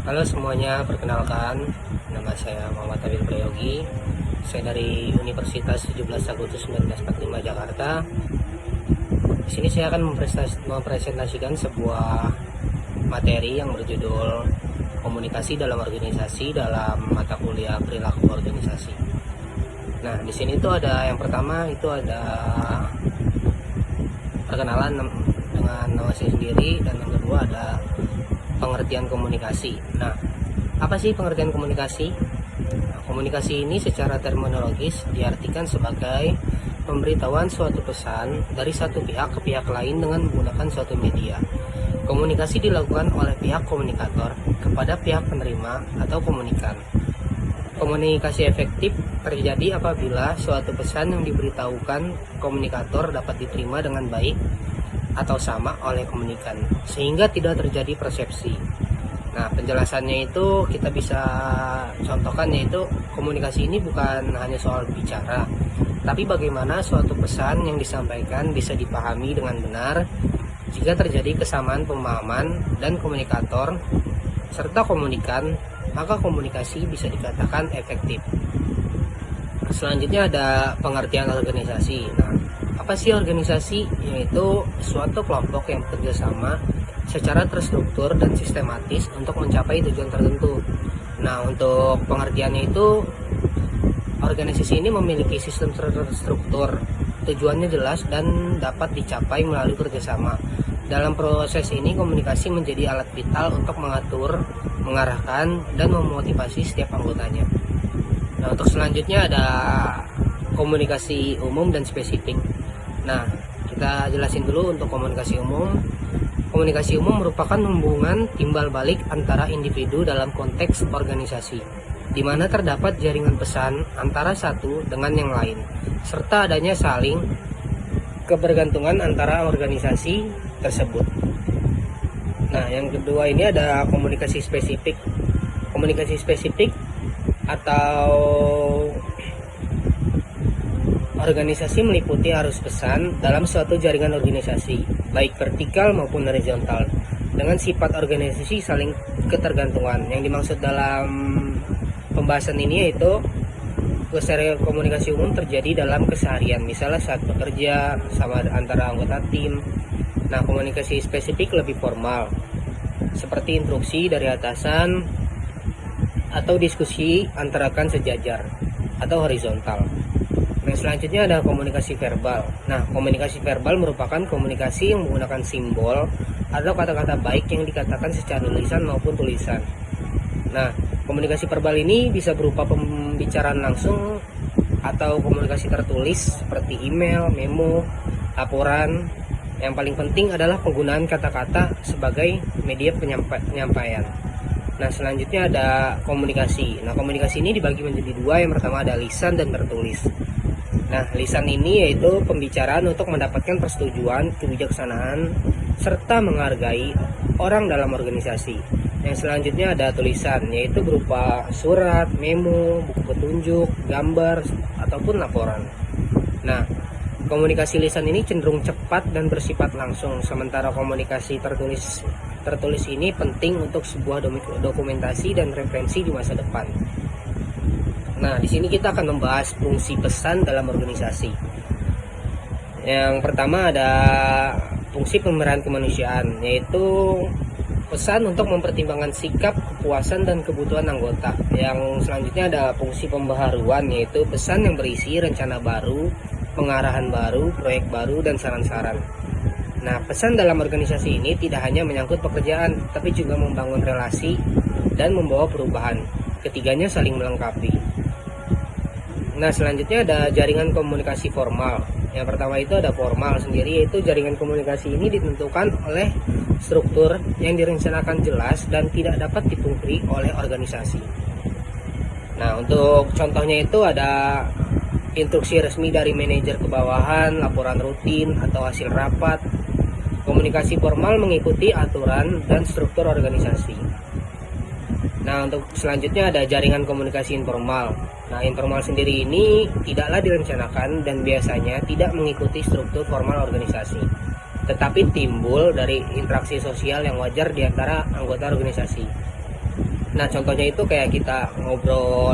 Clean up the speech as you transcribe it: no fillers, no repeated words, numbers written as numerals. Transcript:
Halo semuanya, perkenalkan nama saya Muhammad Abil Prayogi. Saya dari Universitas 17 Agustus 1945 Jakarta. Di sini saya akan mempresentasikan sebuah materi yang berjudul Komunikasi dalam Organisasi dalam mata kuliah Perilaku Organisasi. Nah, di sini itu ada yang pertama itu ada perkenalan dengan nama saya sendiri, dan yang kedua ada pengertian komunikasi. Nah, apa sih pengertian komunikasi? Nah, komunikasi ini secara terminologis diartikan sebagai pemberitahuan suatu pesan dari satu pihak ke pihak lain dengan menggunakan suatu media. Komunikasi dilakukan oleh pihak komunikator kepada pihak penerima atau komunikan. Komunikasi efektif terjadi apabila suatu pesan yang diberitahukan komunikator dapat diterima dengan baik atau sama oleh komunikan, sehingga tidak terjadi persepsi. Nah, penjelasannya itu kita bisa contohkan, yaitu komunikasi ini bukan hanya soal bicara, tapi bagaimana suatu pesan yang disampaikan bisa dipahami dengan benar. Jika terjadi kesamaan pemahaman dan komunikator serta komunikan, maka komunikasi bisa dikatakan efektif. Selanjutnya ada pengertian organisasi. Nah, apa sih organisasi? Yaitu suatu kelompok yang bekerja sama secara terstruktur dan sistematis untuk mencapai tujuan tertentu. Nah, untuk pengertiannya itu, organisasi ini memiliki sistem terstruktur, tujuannya jelas dan dapat dicapai melalui kerjasama. Dalam proses ini, komunikasi menjadi alat vital untuk mengatur, mengarahkan, dan memotivasi setiap anggotanya. Nah, untuk selanjutnya ada komunikasi umum dan spesifik. Nah, kita jelasin dulu untuk komunikasi umum. Komunikasi umum merupakan hubungan timbal balik antara individu dalam konteks organisasi, di mana terdapat jaringan pesan antara satu dengan yang lain, serta adanya saling kebergantungan antara organisasi tersebut. Nah, yang kedua ini ada komunikasi spesifik. Komunikasi spesifik atau organisasi meliputi arus pesan dalam suatu jaringan organisasi, baik vertikal maupun horizontal, dengan sifat organisasi saling ketergantungan. Yang dimaksud dalam pembahasan ini yaitu komunikasi umum terjadi dalam keseharian, misalnya saat bekerja sama antara anggota tim. Nah, komunikasi spesifik lebih formal, seperti instruksi dari atasan atau diskusi antara rekan sejajar, atau horizontal. Nah, selanjutnya ada komunikasi verbal. Nah, komunikasi verbal merupakan komunikasi yang menggunakan simbol atau kata-kata baik yang dikatakan secara lisan maupun tulisan. Nah, komunikasi verbal ini bisa berupa pembicaraan langsung atau komunikasi tertulis seperti email, memo, laporan. Yang paling penting adalah penggunaan kata-kata sebagai media penyampaian. Nah, selanjutnya ada komunikasi. Nah, komunikasi ini dibagi menjadi dua. Yang pertama ada lisan dan tertulis. Nah, lisan ini yaitu pembicaraan untuk mendapatkan persetujuan, kebijaksanaan, serta menghargai orang dalam organisasi. Yang selanjutnya ada tulisan, yaitu berupa surat, memo, buku petunjuk, gambar, ataupun laporan. Nah, komunikasi lisan ini cenderung cepat dan bersifat langsung, sementara komunikasi tertulis ini penting untuk sebuah dokumentasi dan referensi di masa depan. Nah, di sini kita akan membahas fungsi pesan dalam organisasi. Yang pertama ada fungsi pemerahan kemanusiaan, yaitu pesan untuk mempertimbangkan sikap, kepuasan, dan kebutuhan anggota. Yang selanjutnya ada fungsi pembaharuan, yaitu pesan yang berisi rencana baru, pengarahan baru, proyek baru, dan saran-saran. Nah, pesan dalam organisasi ini tidak hanya menyangkut pekerjaan, tapi juga membangun relasi dan membawa perubahan. Ketiganya saling melengkapi. Nah, selanjutnya ada jaringan komunikasi formal. Yang pertama itu ada formal sendiri, yaitu jaringan komunikasi ini ditentukan oleh struktur yang direncanakan jelas dan tidak dapat dipungkiri oleh organisasi. Nah, untuk contohnya itu ada instruksi resmi dari manajer ke bawahan, laporan rutin atau hasil rapat. Komunikasi formal mengikuti aturan dan struktur organisasi. Nah, untuk selanjutnya ada jaringan komunikasi informal. Nah, informal sendiri ini tidaklah direncanakan dan biasanya tidak mengikuti struktur formal organisasi, tetapi timbul dari interaksi sosial yang wajar di antara anggota organisasi. Nah, contohnya itu kayak kita ngobrol